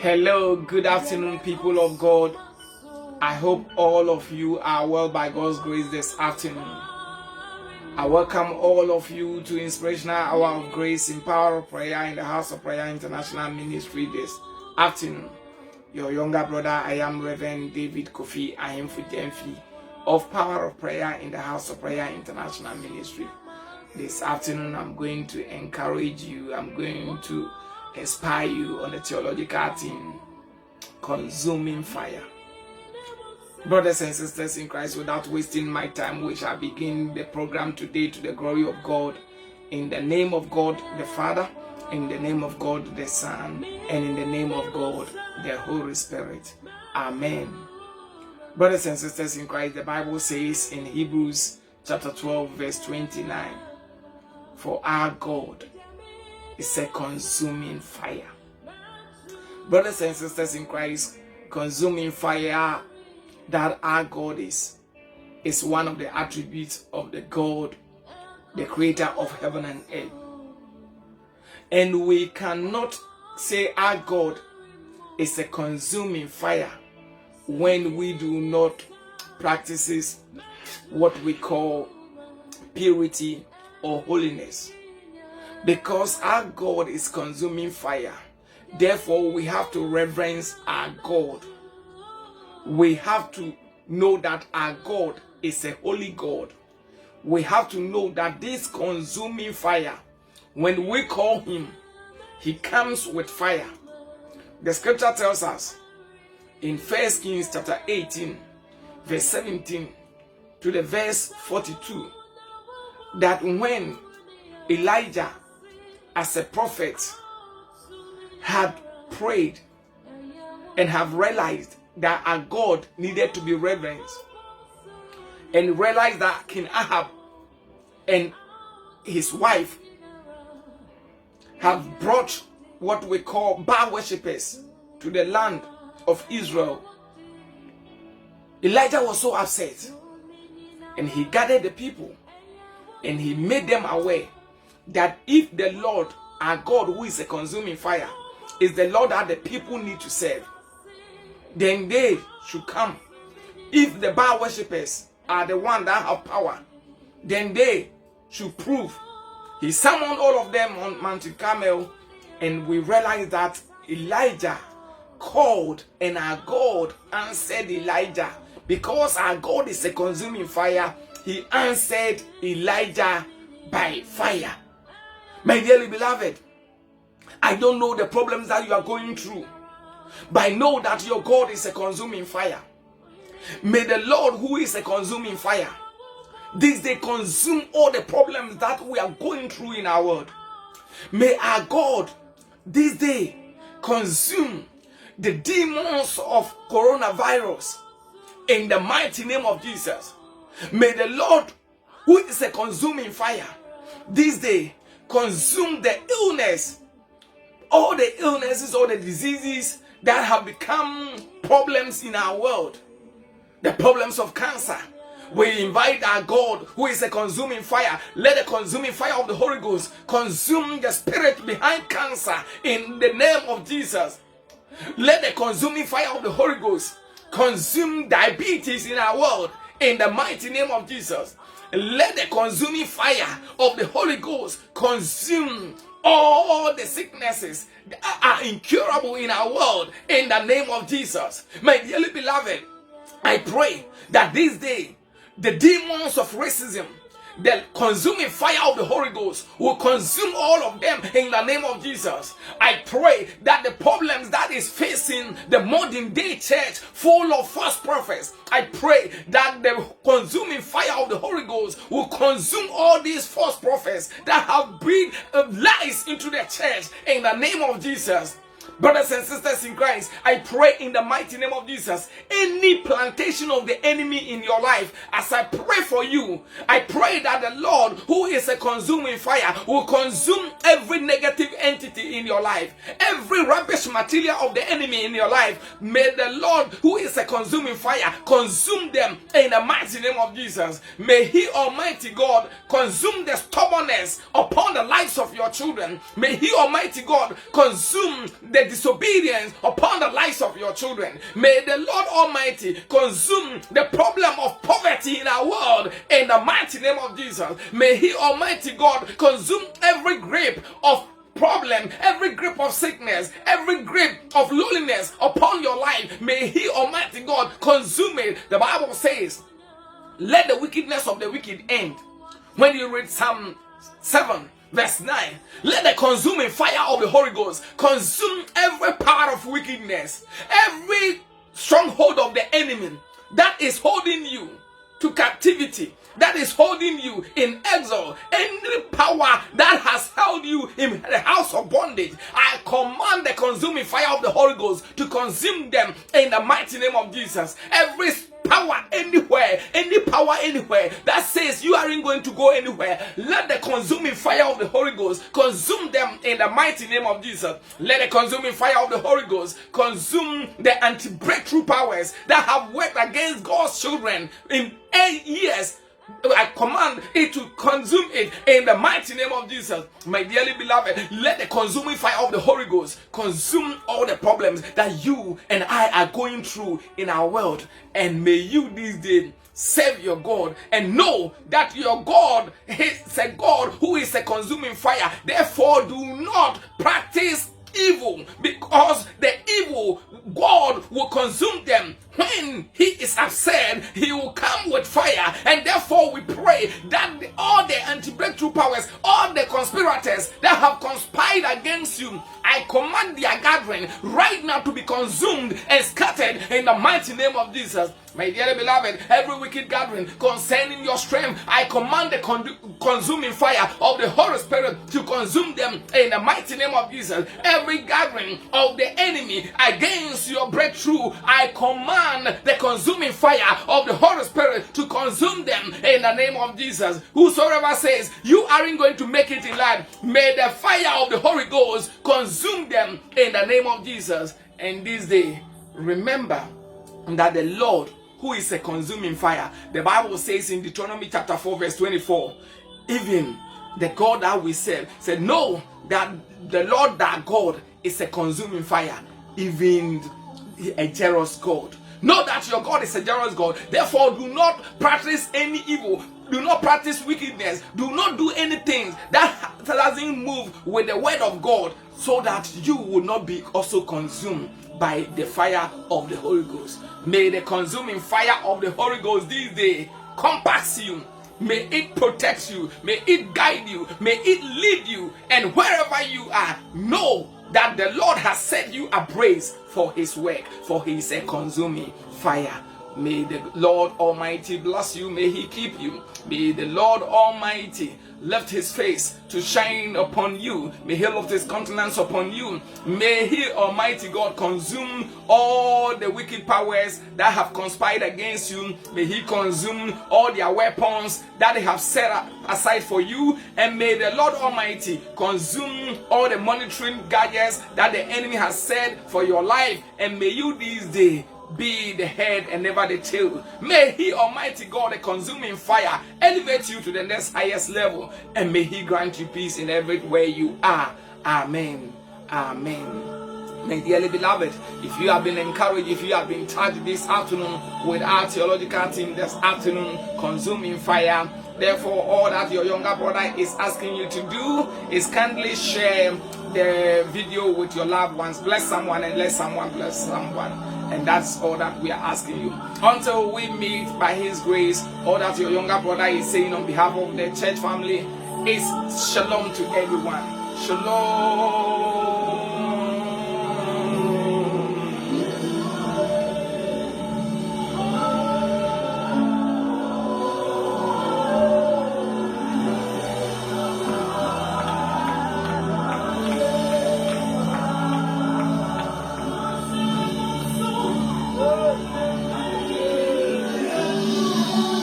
Hello, good afternoon, people of God. I hope all of you are well by God's grace this afternoon. I welcome all of you to Inspirational Hour of Grace in Power of Prayer in the House of Prayer International Ministry this afternoon. Your younger brother, I am Reverend David Kofi Ayemfu of Power of Prayer in the House of Prayer International Ministry. This afternoon, I'm going to encourage you. I'm going to inspire you on the theological theme, consuming fire. Brothers and sisters in Christ, without wasting my time, we shall begin the program today to the glory of God. In the name of God the Father, in the name of God the Son, and in the name of God the Holy Spirit. Amen. Brothers and sisters in Christ, the Bible says in Hebrews chapter 12 verse 29, for our God is a consuming fire. Brothers and sisters in Christ, consuming fire that our God is one of the attributes of the God, the creator of heaven and earth. And we cannot say our God is a consuming fire when we do not practice what we call purity or holiness. Because our God is consuming fire, therefore we have to reverence our God. We have to know that our God is a holy God. We have to know that this consuming fire, when we call him, he comes with fire. The scripture tells us in 1 Kings chapter 18, verse 17 to the verse 42, that when Elijah as a prophet had prayed and have realized that our God needed to be reverenced, and realized that King Ahab and his wife have brought what we call Baal worshippers to the land of Israel, Elijah was so upset, and he gathered the people and he made them aware that if the Lord, our God, who is a consuming fire, is the Lord that the people need to serve, then they should come. If the Baal worshippers are the one that have power, then they should prove. He summoned all of them on Mount Carmel, and we realize that Elijah called and our God answered Elijah. Because our God is a consuming fire, he answered Elijah by fire. My dearly beloved, I don't know the problems that you are going through, but I know that your God is a consuming fire. May the Lord, who is a consuming fire, this day consume all the problems that we are going through in our world. May our God this day consume the demons of coronavirus in the mighty name of Jesus. May the Lord, who is a consuming fire, this day consume the illness, all the illnesses, all the diseases that have become problems in our world, the problems of cancer. We invite our God, who is a consuming fire. Let the consuming fire of the Holy Ghost consume the spirit behind cancer in the name of Jesus. Let the consuming fire of the Holy Ghost consume diabetes in our world in the mighty name of Jesus. Let the consuming fire of the Holy Ghost consume all the sicknesses that are incurable in our world in the name of Jesus. My dearly beloved, I pray that this day the demons of racism, the consuming fire of the Holy Ghost will consume all of them in the name of Jesus. I pray that the problems that is facing the modern day church full of false prophets, I pray that the consuming fire of the Holy Ghost will consume all these false prophets that have breathed lies into the church in the name of Jesus. Brothers and sisters in Christ, I pray in the mighty name of Jesus, any plantation of the enemy in your life, as I pray for you, I pray that the Lord, who is a consuming fire, will consume every negative entity in your life, every rubbish material of the enemy in your life. May the Lord, who is a consuming fire, consume them in the mighty name of Jesus. May He, Almighty God, consume the stubbornness upon the lives of your children. May He, Almighty God, consume the the disobedience upon the lives of your children. May the Lord Almighty consume the problem of poverty in our world in the mighty name of Jesus. May He, Almighty God, consume every grip of problem, every grip of sickness, every grip of loneliness upon your life. May He, Almighty God, consume it. The Bible says, let the wickedness of the wicked end. When you read Psalm 7 verse 9, let the consuming fire of the Holy Ghost consume every power of wickedness, every stronghold of the enemy that is holding you to captivity, that is holding you in exile, any power that has held you in the house of bondage. I command the consuming fire of the Holy Ghost to consume them in the mighty name of Jesus. Every power anywhere, any power anywhere that says you aren't going to go anywhere, let the consuming fire of the Holy Ghost consume them in the mighty name of Jesus. Let the consuming fire of the Holy Ghost consume the anti-breakthrough powers that have worked against God's children in 8 years. I command it to consume it in the mighty name of Jesus. My dearly beloved, let the consuming fire of the Holy Ghost consume all the problems that you and I are going through in our world. And may you this day serve your God and know that your God is a God who is a consuming fire. Therefore, do not practice evil, because the evil God will consume them. When He is upset, He will come with fire. And therefore we pray that all the anti-breakthrough powers, all the conspirators that have conspired against you, I command their gathering right now to be consumed and scattered in the mighty name of Jesus. My dear beloved, every wicked gathering concerning your strength, I command the consuming fire of the Holy Spirit to consume them in the mighty name of Jesus. Every gathering of the enemy against your breakthrough, I command the consuming fire of the Holy Spirit to consume them in the name of Jesus. Whosoever says you aren't going to make it in life, may the fire of the Holy Ghost consume them in the name of Jesus. And this day, remember that the Lord, who is a consuming fire, the Bible says in Deuteronomy chapter 4 verse 24, even the God that we serve said, know that the Lord that God is a consuming fire, even a jealous God. Know that your God is a jealous God. Therefore, do not practice any evil. Do not practice wickedness. Do not do anything that doesn't move with the word of God, so that you will not be also consumed by the fire of the Holy Ghost. May the consuming fire of the Holy Ghost this day compass you. May it protect you. May it guide you. May it lead you. And wherever you are, know that the Lord has set you ablaze for His work, for He is a consuming fire. May the Lord Almighty bless you. May He keep you. May the Lord Almighty lift His face to shine upon you. May He lift His countenance upon you. May He, Almighty God, consume all the wicked powers that have conspired against you. May He consume all their weapons that they have set aside for you. And may the Lord Almighty consume all the monitoring gadgets that the enemy has set for your life. And may you this day be the head and never the tail. May He, Almighty God, the consuming fire, elevate you to the next highest level, and may He grant you peace in everywhere you are. Amen. Amen. My dearly beloved, if you have been encouraged, if you have been charged this afternoon with our theological team this afternoon, consuming fire, therefore all that your younger brother is asking you to do is kindly share the video with your loved ones. Bless someone and let someone bless someone. And that's all that we are asking you. Until we meet by His grace, all that your younger brother is saying on behalf of the church family is shalom to everyone. Shalom.